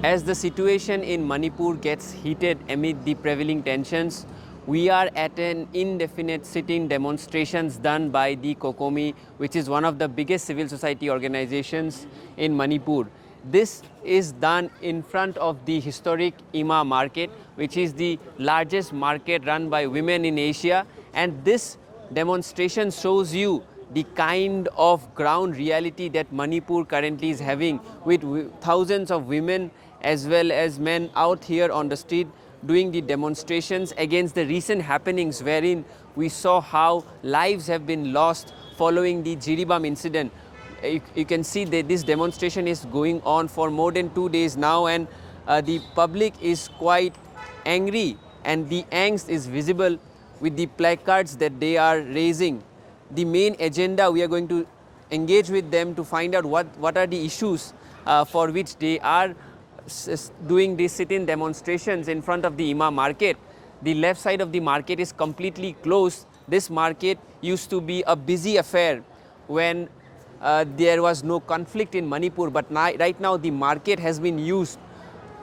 As the situation in Manipur gets heated amid the prevailing tensions, we are at an indefinite sit-in demonstrations done by the COCOMI, which is one of the biggest civil society organizations in Manipur. This is done in front of the historic Ima market, which is the largest market run by women in Asia, and this demonstration shows you the kind of ground reality that Manipur currently is having, with thousands of women as well as men out here on the street doing the demonstrations against the recent happenings wherein we saw how lives have been lost following the Jiribam incident. You can see that this demonstration is going on for more than 2 days now, and the public is quite angry and the angst is visible with the placards that they are raising. The main agenda, we are going to engage with them to find out what are the issues for which they are doing these sit-in demonstrations in front of the Ima market. The left side of the market is completely closed. This market used to be a busy affair when there was no conflict in Manipur, but right now the market has been used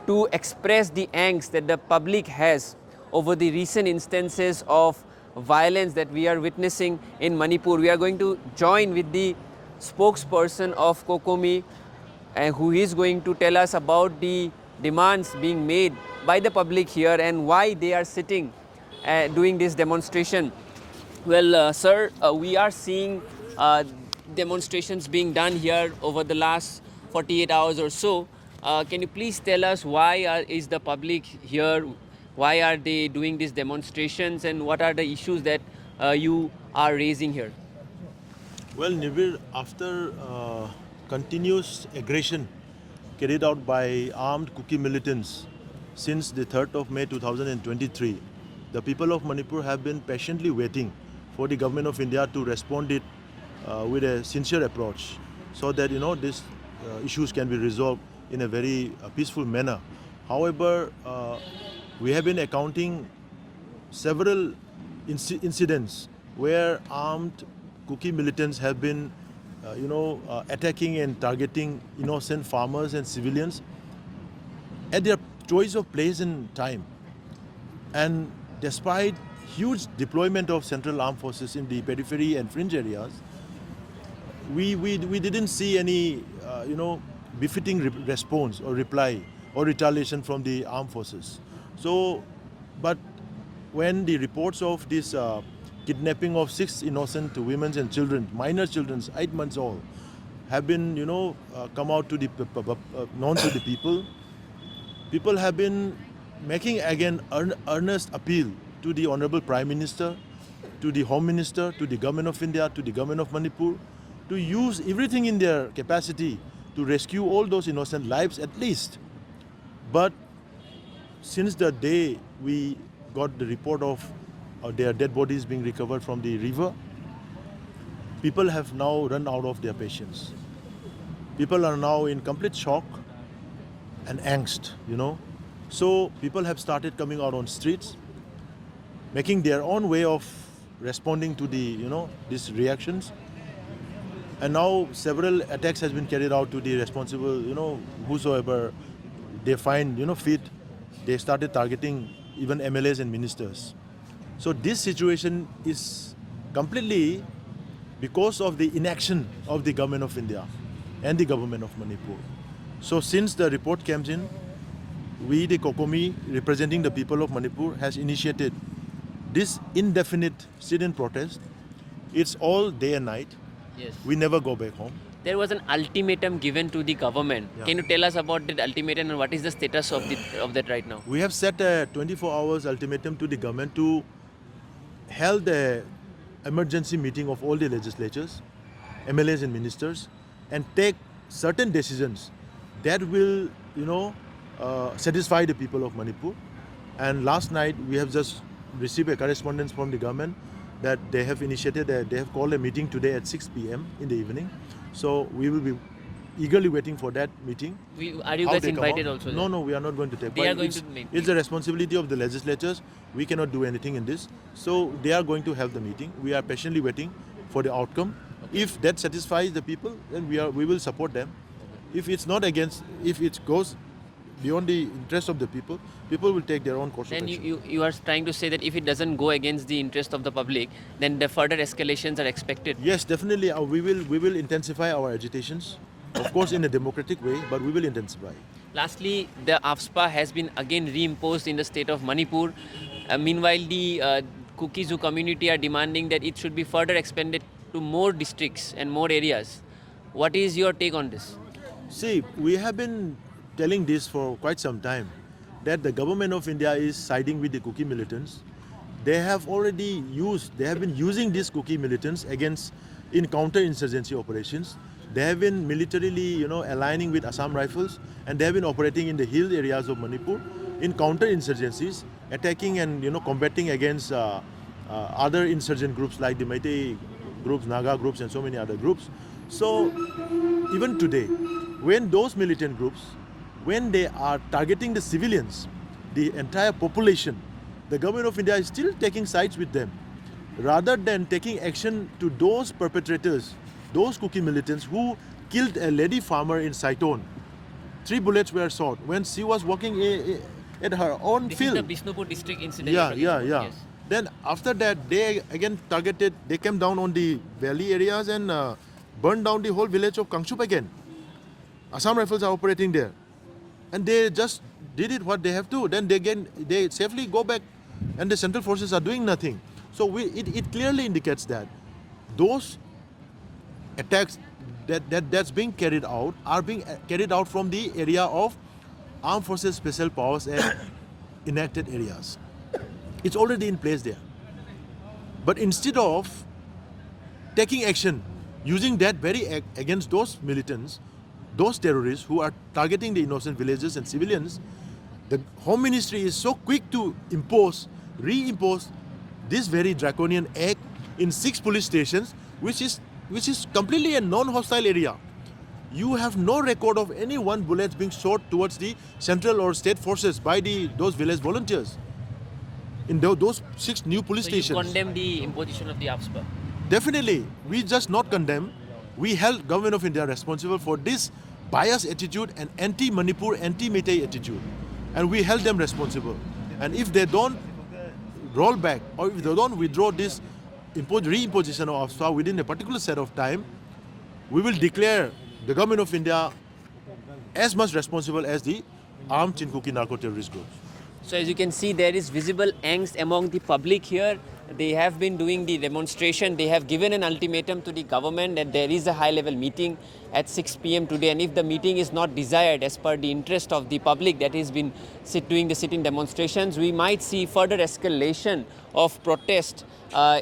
to express the angst that the public has over the recent instances of violence that we are witnessing in Manipur. We are going to join with the spokesperson of COCOMI, who is going to tell us about the demands being made by the public here and why they are sitting doing this demonstration. Well, sir, we are seeing demonstrations being done here over the last 48 hours or so. Can you please tell us why is the public here? Why are they doing these demonstrations, and what are the issues that you are raising here? Well, Nivir, after continuous aggression carried out by armed Kuki militants since the 3rd of May 2023, the people of Manipur have been patiently waiting for the government of India to respond it with a sincere approach, so that these issues can be resolved in a very peaceful manner. However, we have been accounting several incidents where armed Kuki militants have been attacking and targeting innocent farmers and civilians at their choice of place and time. And despite huge deployment of central armed forces in the periphery and fringe areas, we didn't see any befitting response or reply or retaliation from the armed forces. So, but when the reports of this kidnapping of 6 innocent women and children, minor children, 8 months old, have been come out to the known to the people, people have been making again earnest appeal to the Honorable Prime Minister, to the Home Minister, to the Government of India, to the Government of Manipur, to use everything in their capacity to rescue all those innocent lives at least. But since the day we got the report of their dead bodies being recovered from the river, people have now run out of their patience. People are now in complete shock and angst, So people have started coming out on streets, making their own way of responding to the, these reactions. And now several attacks has been carried out to the responsible, whosoever they find, fit. They started targeting even MLAs and ministers. So this situation is completely because of the inaction of the government of India and the government of Manipur. So since the report comes in, we, the COCOMI, representing the people of Manipur, has initiated this indefinite sit-in protest. It's all day and night. Yes. We never go back home. There was an ultimatum given to the government. Yeah. Can you tell us about that ultimatum and what is the status of that right now? We have set a 24 hours ultimatum to the government to hold an emergency meeting of all the legislatures, MLAs and ministers, and take certain decisions that will, satisfy the people of Manipur. And last night we have just received a correspondence from the government that they have initiated, they have called a meeting today at 6 p.m. in the evening. So we will be eagerly waiting for that meeting. Are you guys invited also? No, we are not going to take part. They are going to make. It's the responsibility of the legislatures. We cannot do anything in this. So they are going to have the meeting. We are patiently waiting for the outcome. Okay. If that satisfies the people, then we will support them. If it's not against, if it goes beyond the interest of the people, people will take their own course of Then action. you are trying to say that if it doesn't go against the interest of the public, then the further escalations are expected. Yes, definitely. We will intensify our agitations, of course, in a democratic way, but we will intensify. Lastly, the AFSPA has been again reimposed in the state of Manipur. Meanwhile, the Kukizu community are demanding that it should be further expanded to more districts and more areas. What is your take on this? See, we have been telling this for quite some time, that the government of India is siding with the Kuki militants. They have been using these Kuki militants in counter-insurgency operations. They have been militarily, aligning with Assam Rifles, and they have been operating in the hill areas of Manipur in counter-insurgencies, attacking and combating against other insurgent groups like the Meitei groups, Naga groups, and so many other groups. So even today, when those militant groups, when they are targeting the civilians, the entire population, the government of India is still taking sides with them, rather than taking action to those perpetrators, those Kuki militants who killed a lady farmer in Saiton. 3 bullets were shot when she was walking at her own field. This is the Bishnupur district incident. Yeah. Yes. Then after that, they again they came down on the valley areas and burned down the whole village of Kangchup again. Assam Rifles are operating there. And they just did it what they have to. Then they safely go back, and the central forces are doing nothing. So it clearly indicates that those attacks that's being carried out are being carried out from the area of armed forces special powers and enacted areas. It's already in place there. But instead of taking action, using that very against those militants, those terrorists who are targeting the innocent villagers and civilians, the Home Ministry is so quick to reimpose this very draconian act in 6 police stations, which is completely a non-hostile area. You have no record of any one bullet being shot towards the central or state forces by those village volunteers in those 6 new police stations. You condemn the imposition of the AFSPA? Definitely. We just not condemn. We held government of India responsible for this biased attitude and anti-Manipur, anti-Meitei attitude. And we held them responsible. And if they don't roll back, or if they don't withdraw this reimposition of AFSPA within a particular set of time, we will declare the government of India as much responsible as the armed Chinkuki narco-terrorist groups. So as you can see, there is visible angst among the public here. They have been doing the demonstration. They have given an ultimatum to the government that there is a high-level meeting at 6 p.m. today. And if the meeting is not desired as per the interest of the public that has been doing the sit-in demonstrations, we might see further escalation of protest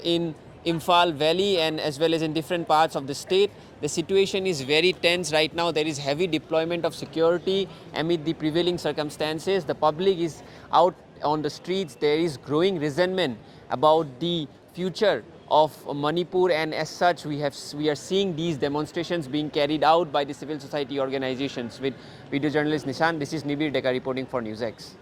in Imphal Valley and as well as in different parts of the state. The situation is very tense right now. There is heavy deployment of security amid the prevailing circumstances. The public is out on the streets. There is growing resentment about the future of Manipur, and as such we are seeing these demonstrations being carried out by the civil society organizations. With video journalist Nishan, this is Nibir Deka reporting for NewsX.